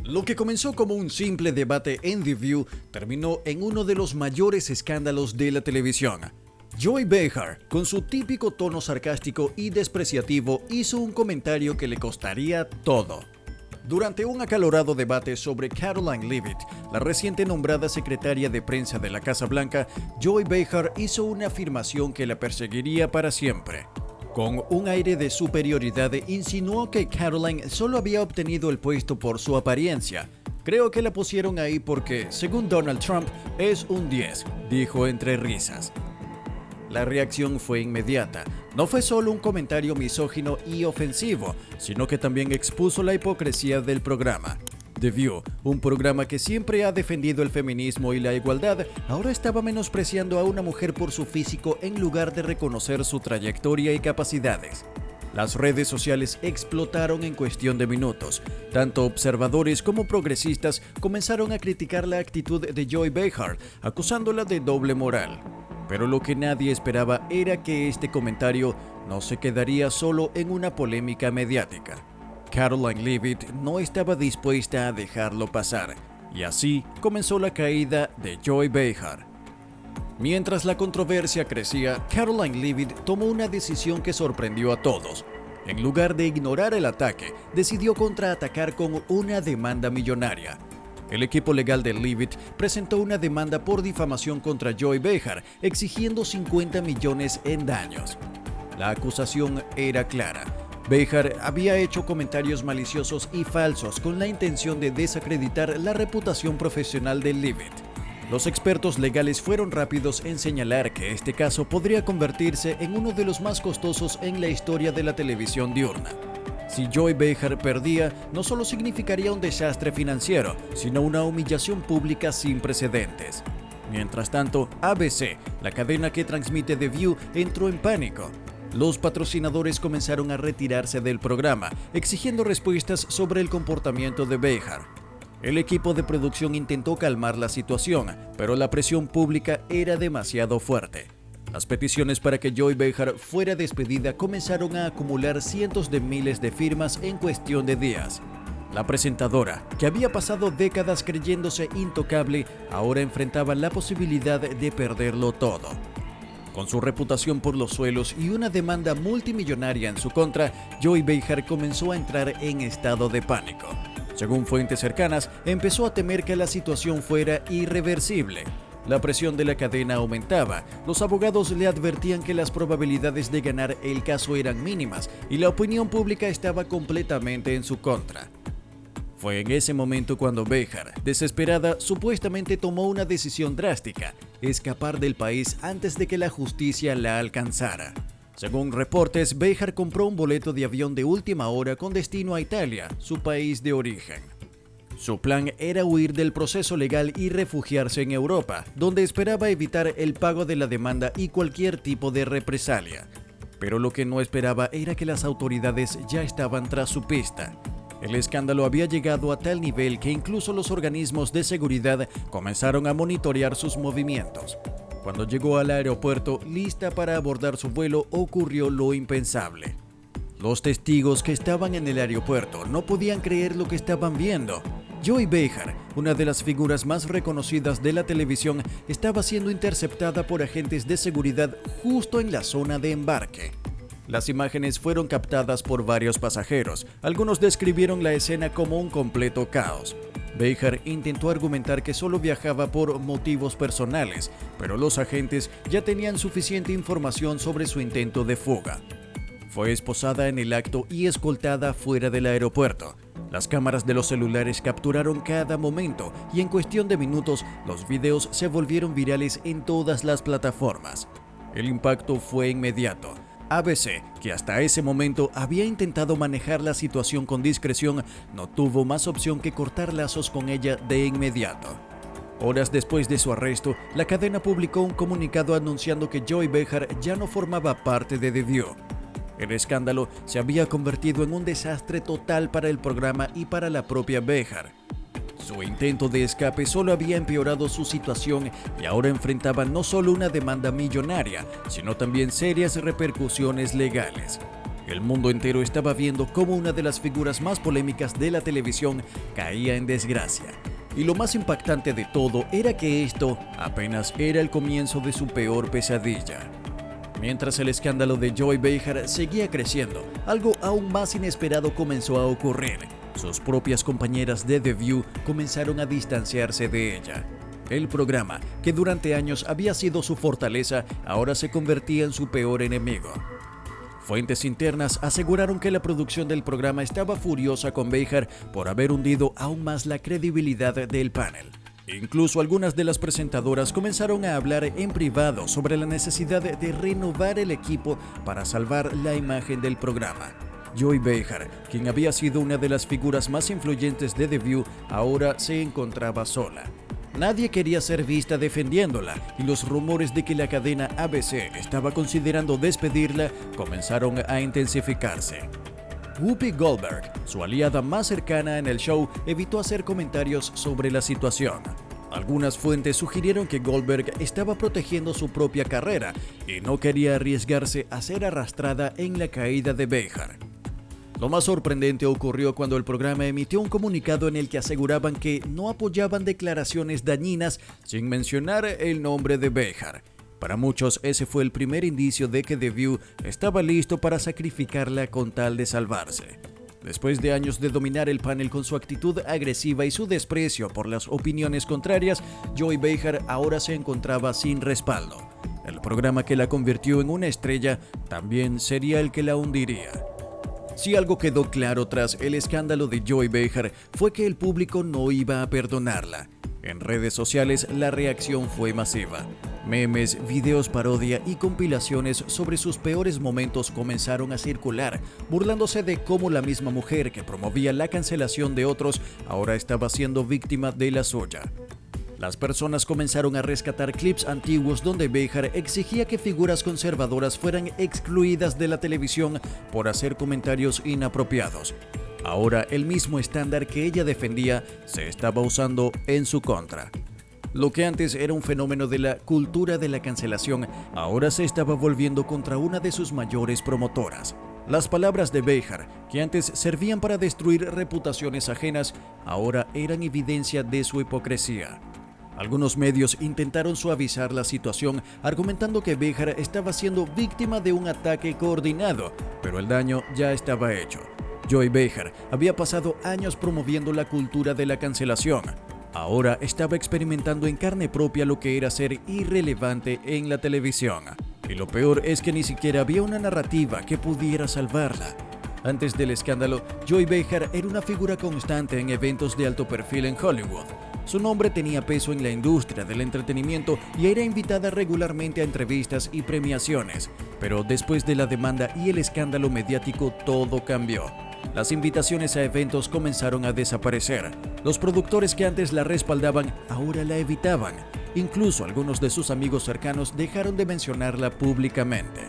Lo que comenzó como un simple debate en The View terminó en uno de los mayores escándalos de la televisión. Joy Behar, con su típico tono sarcástico y despreciativo, hizo un comentario que le costaría todo. Durante un acalorado debate sobre Karoline Leavitt, la reciente nombrada secretaria de prensa de la Casa Blanca, Joy Behar hizo una afirmación que la perseguiría para siempre. Con un aire de superioridad, insinuó que Karoline solo había obtenido el puesto por su apariencia. Creo que la pusieron ahí porque, según Donald Trump, es un 10, dijo entre risas. La reacción fue inmediata. No fue solo un comentario misógino y ofensivo, sino que también expuso la hipocresía del programa. The View, un programa que siempre ha defendido el feminismo y la igualdad, ahora estaba menospreciando a una mujer por su físico en lugar de reconocer su trayectoria y capacidades. Las redes sociales explotaron en cuestión de minutos. Tanto observadores como progresistas comenzaron a criticar la actitud de Joy Behar, acusándola de doble moral. Pero lo que nadie esperaba era que este comentario no se quedaría solo en una polémica mediática. Karoline Leavitt no estaba dispuesta a dejarlo pasar, y así comenzó la caída de Joy Behar. Mientras la controversia crecía, Karoline Leavitt tomó una decisión que sorprendió a todos. En lugar de ignorar el ataque, decidió contraatacar con una demanda millonaria. El equipo legal de Leavitt presentó una demanda por difamación contra Joy Behar, exigiendo 50 millones en daños. La acusación era clara. Behar había hecho comentarios maliciosos y falsos con la intención de desacreditar la reputación profesional de Leavitt. Los expertos legales fueron rápidos en señalar que este caso podría convertirse en uno de los más costosos en la historia de la televisión diurna. Si Joy Behar perdía, no solo significaría un desastre financiero, sino una humillación pública sin precedentes. Mientras tanto, ABC, la cadena que transmite The View, entró en pánico. Los patrocinadores comenzaron a retirarse del programa, exigiendo respuestas sobre el comportamiento de Behar. El equipo de producción intentó calmar la situación, pero la presión pública era demasiado fuerte. Las peticiones para que Joy Behar fuera despedida comenzaron a acumular cientos de miles de firmas en cuestión de días. La presentadora, que había pasado décadas creyéndose intocable, ahora enfrentaba la posibilidad de perderlo todo. Con su reputación por los suelos y una demanda multimillonaria en su contra, Joy Behar comenzó a entrar en estado de pánico. Según fuentes cercanas, empezó a temer que la situación fuera irreversible. La presión de la cadena aumentaba, los abogados le advertían que las probabilidades de ganar el caso eran mínimas y la opinión pública estaba completamente en su contra. Fue en ese momento cuando Behar, desesperada, supuestamente tomó una decisión drástica: escapar del país antes de que la justicia la alcanzara. Según reportes, Behar compró un boleto de avión de última hora con destino a Italia, su país de origen. Su plan era huir del proceso legal y refugiarse en Europa, donde esperaba evitar el pago de la demanda y cualquier tipo de represalia. Pero lo que no esperaba era que las autoridades ya estaban tras su pista. El escándalo había llegado a tal nivel que incluso los organismos de seguridad comenzaron a monitorear sus movimientos. Cuando llegó al aeropuerto, lista para abordar su vuelo, ocurrió lo impensable. Los testigos que estaban en el aeropuerto no podían creer lo que estaban viendo. Joy Behar, una de las figuras más reconocidas de la televisión, estaba siendo interceptada por agentes de seguridad justo en la zona de embarque. Las imágenes fueron captadas por varios pasajeros. Algunos describieron la escena como un completo caos. Behar intentó argumentar que solo viajaba por motivos personales, pero los agentes ya tenían suficiente información sobre su intento de fuga. Fue esposada en el acto y escoltada fuera del aeropuerto. Las cámaras de los celulares capturaron cada momento y en cuestión de minutos los videos se volvieron virales en todas las plataformas. El impacto fue inmediato. ABC, que hasta ese momento había intentado manejar la situación con discreción, no tuvo más opción que cortar lazos con ella de inmediato. Horas después de su arresto, la cadena publicó un comunicado anunciando que Joy Behar ya no formaba parte de The View. El escándalo se había convertido en un desastre total para el programa y para la propia Behar. Su intento de escape solo había empeorado su situación y ahora enfrentaba no solo una demanda millonaria, sino también serias repercusiones legales. El mundo entero estaba viendo cómo una de las figuras más polémicas de la televisión caía en desgracia. Y lo más impactante de todo era que esto apenas era el comienzo de su peor pesadilla. Mientras el escándalo de Joy Behar seguía creciendo, algo aún más inesperado comenzó a ocurrir. Sus propias compañeras de The View comenzaron a distanciarse de ella. El programa, que durante años había sido su fortaleza, ahora se convertía en su peor enemigo. Fuentes internas aseguraron que la producción del programa estaba furiosa con Behar por haber hundido aún más la credibilidad del panel. Incluso algunas de las presentadoras comenzaron a hablar en privado sobre la necesidad de renovar el equipo para salvar la imagen del programa. Joy Behar, quien había sido una de las figuras más influyentes de The View, ahora se encontraba sola. Nadie quería ser vista defendiéndola y los rumores de que la cadena ABC estaba considerando despedirla comenzaron a intensificarse. Whoopi Goldberg, su aliada más cercana en el show, evitó hacer comentarios sobre la situación. Algunas fuentes sugirieron que Goldberg estaba protegiendo su propia carrera y no quería arriesgarse a ser arrastrada en la caída de Behar. Lo más sorprendente ocurrió cuando el programa emitió un comunicado en el que aseguraban que no apoyaban declaraciones dañinas sin mencionar el nombre de Behar. Para muchos, ese fue el primer indicio de que The View estaba listo para sacrificarla con tal de salvarse. Después de años de dominar el panel con su actitud agresiva y su desprecio por las opiniones contrarias, Joy Behar ahora se encontraba sin respaldo. El programa que la convirtió en una estrella también sería el que la hundiría. Si algo quedó claro tras el escándalo de Joy Behar fue que el público no iba a perdonarla. En redes sociales la reacción fue masiva. Memes, videos parodia y compilaciones sobre sus peores momentos comenzaron a circular, burlándose de cómo la misma mujer que promovía la cancelación de otros ahora estaba siendo víctima de la suya. Las personas comenzaron a rescatar clips antiguos donde Behar exigía que figuras conservadoras fueran excluidas de la televisión por hacer comentarios inapropiados. Ahora, el mismo estándar que ella defendía se estaba usando en su contra. Lo que antes era un fenómeno de la cultura de la cancelación, ahora se estaba volviendo contra una de sus mayores promotoras. Las palabras de Behar, que antes servían para destruir reputaciones ajenas, ahora eran evidencia de su hipocresía. Algunos medios intentaron suavizar la situación, argumentando que Behar estaba siendo víctima de un ataque coordinado, pero el daño ya estaba hecho. Joy Behar había pasado años promoviendo la cultura de la cancelación. Ahora estaba experimentando en carne propia lo que era ser irrelevante en la televisión. Y lo peor es que ni siquiera había una narrativa que pudiera salvarla. Antes del escándalo, Joy Behar era una figura constante en eventos de alto perfil en Hollywood. Su nombre tenía peso en la industria del entretenimiento y era invitada regularmente a entrevistas y premiaciones. Pero después de la demanda y el escándalo mediático, todo cambió. Las invitaciones a eventos comenzaron a desaparecer. Los productores que antes la respaldaban ahora la evitaban. Incluso algunos de sus amigos cercanos dejaron de mencionarla públicamente.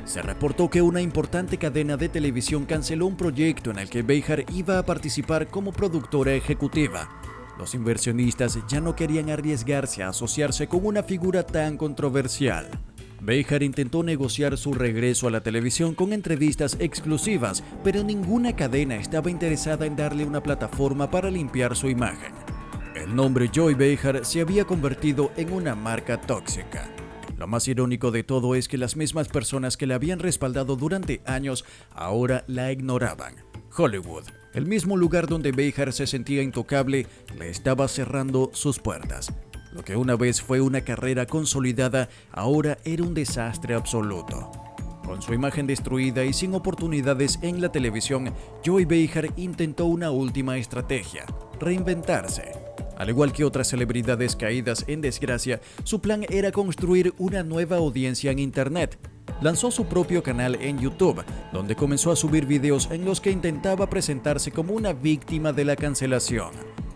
Se reportó que una importante cadena de televisión canceló un proyecto en el que Behar iba a participar como productora ejecutiva. Los inversionistas ya no querían arriesgarse a asociarse con una figura tan controversial. Behar intentó negociar su regreso a la televisión con entrevistas exclusivas, pero ninguna cadena estaba interesada en darle una plataforma para limpiar su imagen. El nombre Joy Behar se había convertido en una marca tóxica. Lo más irónico de todo es que las mismas personas que la habían respaldado durante años ahora la ignoraban. Hollywood, el mismo lugar donde Behar se sentía intocable, le estaba cerrando sus puertas. Lo que una vez fue una carrera consolidada, ahora era un desastre absoluto. Con su imagen destruida y sin oportunidades en la televisión, Joy Behar intentó una última estrategia: reinventarse. Al igual que otras celebridades caídas en desgracia, su plan era construir una nueva audiencia en Internet. Lanzó su propio canal en YouTube, donde comenzó a subir videos en los que intentaba presentarse como una víctima de la cancelación.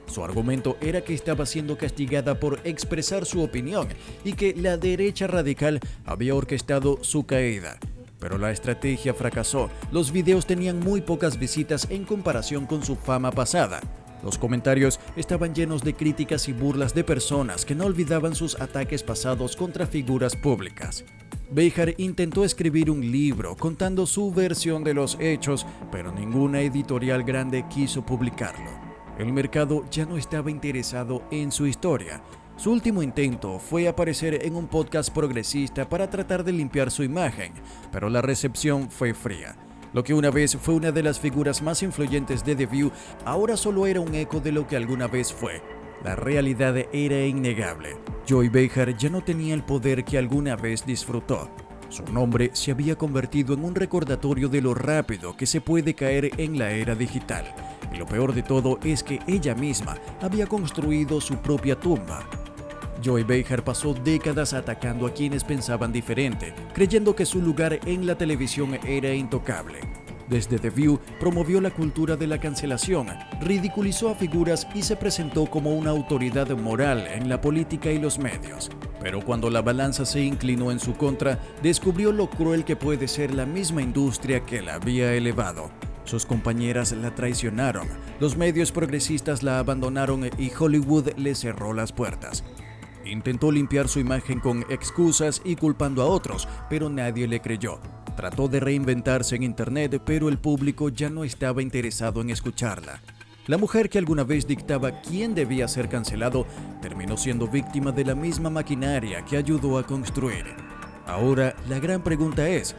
Su argumento era que estaba siendo castigada por expresar su opinión y que la derecha radical había orquestado su caída. Pero la estrategia fracasó. Los videos tenían muy pocas visitas en comparación con su fama pasada. Los comentarios estaban llenos de críticas y burlas de personas que no olvidaban sus ataques pasados contra figuras públicas. Behar intentó escribir un libro contando su versión de los hechos, pero ninguna editorial grande quiso publicarlo. El mercado ya no estaba interesado en su historia. Su último intento fue aparecer en un podcast progresista para tratar de limpiar su imagen, pero la recepción fue fría. Lo que una vez fue una de las figuras más influyentes de The View, ahora solo era un eco de lo que alguna vez fue. La realidad era innegable. Joy Behar ya no tenía el poder que alguna vez disfrutó. Su nombre se había convertido en un recordatorio de lo rápido que se puede caer en la era digital. Y lo peor de todo es que ella misma había construido su propia tumba. Joy Behar pasó décadas atacando a quienes pensaban diferente, creyendo que su lugar en la televisión era intocable. Desde The View promovió la cultura de la cancelación, ridiculizó a figuras y se presentó como una autoridad moral en la política y los medios. Pero cuando la balanza se inclinó en su contra, descubrió lo cruel que puede ser la misma industria que la había elevado. Sus compañeras la traicionaron, los medios progresistas la abandonaron y Hollywood le cerró las puertas. Intentó limpiar su imagen con excusas y culpando a otros, pero nadie le creyó. Trató de reinventarse en internet, pero el público ya no estaba interesado en escucharla. La mujer que alguna vez dictaba quién debía ser cancelado terminó siendo víctima de la misma maquinaria que ayudó a construir. Ahora, la gran pregunta ¿es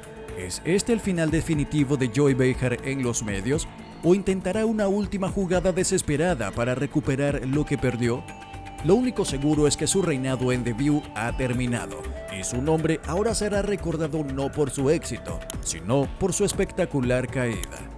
este el final definitivo de Joy Behar en los medios? ¿O intentará una última jugada desesperada para recuperar lo que perdió? Lo único seguro es que su reinado en The View ha terminado, y su nombre ahora será recordado no por su éxito, sino por su espectacular caída.